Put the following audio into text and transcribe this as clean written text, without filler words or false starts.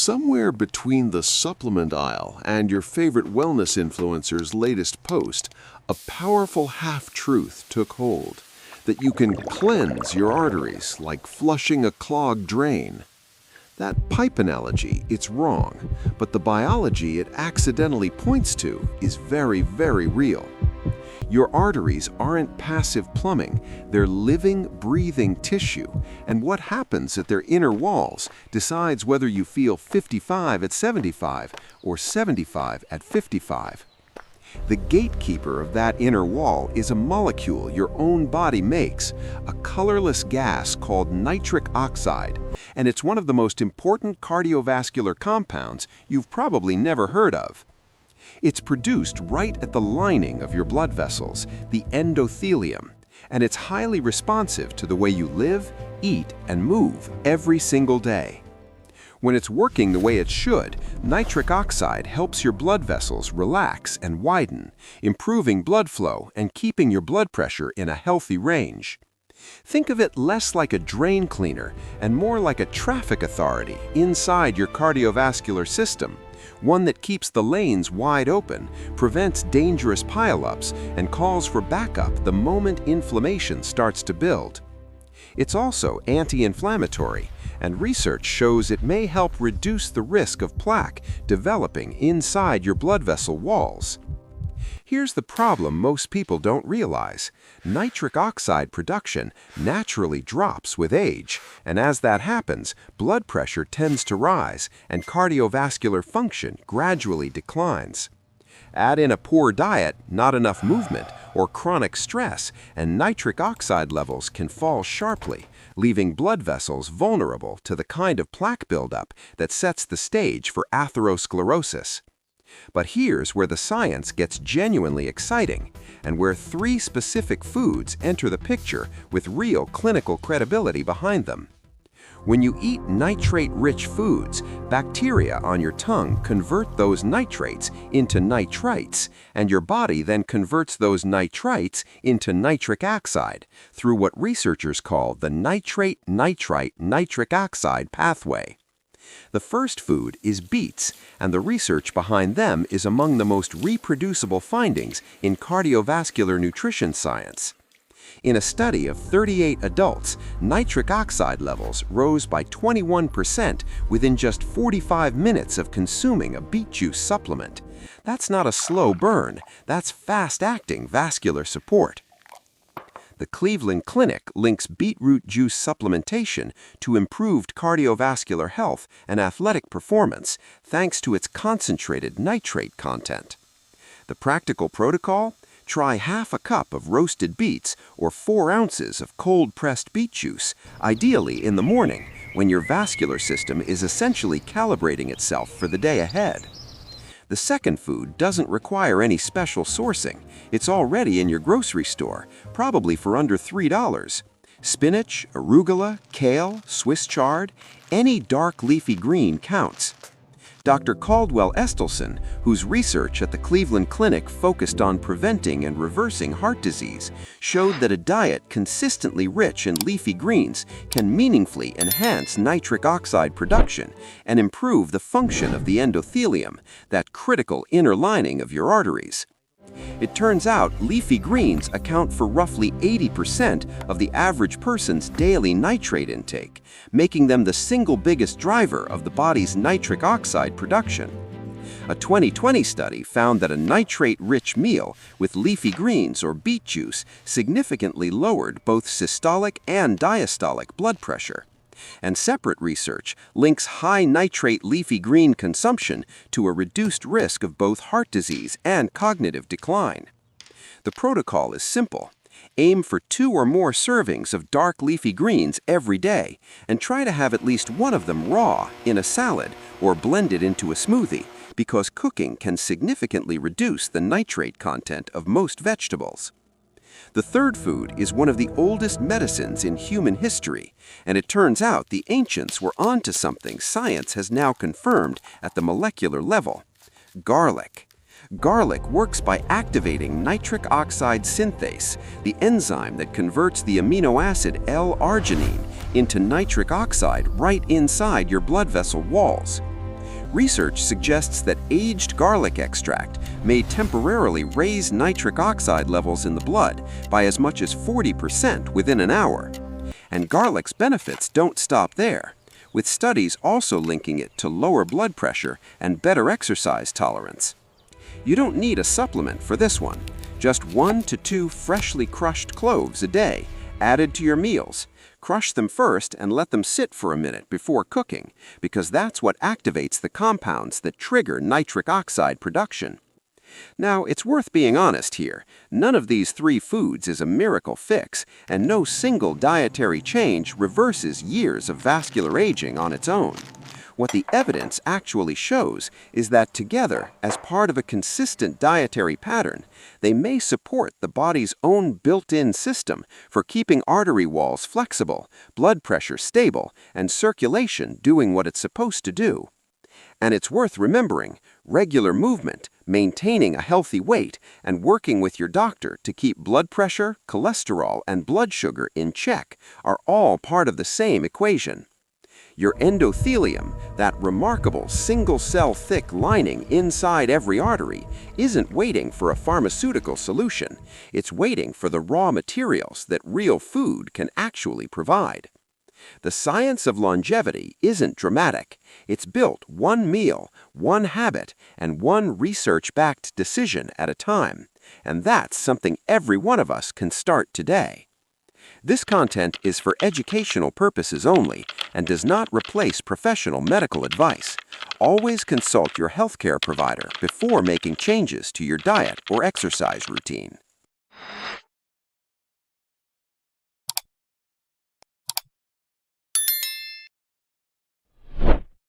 Somewhere between the supplement aisle and your favorite wellness influencer's latest post, a powerful half-truth took hold that you can cleanse your arteries like flushing a clogged drain. That pipe analogy, it's wrong, but the biology it accidentally points to is very, very real. Your arteries aren't passive plumbing, they're living, breathing tissue, and what happens at their inner walls decides whether you feel 55 at 75 or 75 at 55. The gatekeeper of that inner wall is a molecule your own body makes, a colorless gas called nitric oxide, and it's one of the most important cardiovascular compounds you've probably never heard of. It's produced right at the lining of your blood vessels, the endothelium, and it's highly responsive to the way you live, eat, and move every single day. When it's working the way it should, nitric oxide helps your blood vessels relax and widen, improving blood flow and keeping your blood pressure in a healthy range. Think of it less like a drain cleaner and more like a traffic authority inside your cardiovascular system, one that keeps the lanes wide open, prevents dangerous pileups, and calls for backup the moment inflammation starts to build. It's also anti-inflammatory, and research shows it may help reduce the risk of plaque developing inside your blood vessel walls. Here's the problem most people don't realize. Nitric oxide production naturally drops with age, and as that happens, blood pressure tends to rise and cardiovascular function gradually declines. Add in a poor diet, not enough movement, or chronic stress, and nitric oxide levels can fall sharply, leaving blood vessels vulnerable to the kind of plaque buildup that sets the stage for atherosclerosis. But here's where the science gets genuinely exciting, and where 3 specific foods enter the picture with real clinical credibility behind them. When you eat nitrate-rich foods, bacteria on your tongue convert those nitrates into nitrites, and your body then converts those nitrites into nitric oxide through what researchers call the nitrate-nitrite-nitric oxide pathway. The first food is beets, and the research behind them is among the most reproducible findings in cardiovascular nutrition science. In a study of 38 adults, nitric oxide levels rose by 21% within just 45 minutes of consuming a beet juice supplement. That's not a slow burn, that's fast-acting vascular support. The Cleveland Clinic links beetroot juice supplementation to improved cardiovascular health and athletic performance thanks to its concentrated nitrate content. The practical protocol? Try half a cup of roasted beets or 4 ounces of cold-pressed beet juice, ideally in the morning, when your vascular system is essentially calibrating itself for the day ahead. The second food doesn't require any special sourcing. It's already in your grocery store, probably for under $3. Spinach, arugula, kale, Swiss chard, any dark leafy green counts. Dr. Caldwell Estelson, whose research at the Cleveland Clinic focused on preventing and reversing heart disease, showed that a diet consistently rich in leafy greens can meaningfully enhance nitric oxide production and improve the function of the endothelium, that critical inner lining of your arteries. It turns out leafy greens account for roughly 80% of the average person's daily nitrate intake, making them the single biggest driver of the body's nitric oxide production. A 2020 study found that a nitrate-rich meal with leafy greens or beet juice significantly lowered both systolic and diastolic blood pressure. And separate research links high nitrate leafy green consumption to a reduced risk of both heart disease and cognitive decline. The protocol is simple. Aim for 2 or more servings of dark leafy greens every day, and try to have at least one of them raw in a salad or blended into a smoothie, because cooking can significantly reduce the nitrate content of most vegetables. The third food is one of the oldest medicines in human history, and it turns out the ancients were onto something science has now confirmed at the molecular level: garlic. Garlic works by activating nitric oxide synthase, the enzyme that converts the amino acid L-arginine into nitric oxide right inside your blood vessel walls. Research suggests that aged garlic extract may temporarily raise nitric oxide levels in the blood by as much as 40% within an hour. And garlic's benefits don't stop there, with studies also linking it to lower blood pressure and better exercise tolerance. You don't need a supplement for this one. Just 1 to 2 freshly crushed cloves a day, added to your meals. Crush them first and let them sit for a minute before cooking, because that's what activates the compounds that trigger nitric oxide production. Now, it's worth being honest here. None of these 3 foods is a miracle fix, and no single dietary change reverses years of vascular aging on its own. What the evidence actually shows is that together, as part of a consistent dietary pattern, they may support the body's own built-in system for keeping artery walls flexible, blood pressure stable, and circulation doing what it's supposed to do. And it's worth remembering, regular movement, maintaining a healthy weight, and working with your doctor to keep blood pressure, cholesterol, and blood sugar in check are all part of the same equation. Your endothelium, that remarkable single-cell thick lining inside every artery, isn't waiting for a pharmaceutical solution. It's waiting for the raw materials that real food can actually provide. The science of longevity isn't dramatic. It's built one meal, one habit, and one research-backed decision at a time. And that's something every one of us can start today. This content is for educational purposes only and does not replace professional medical advice. Always consult your healthcare provider before making changes to your diet or exercise routine.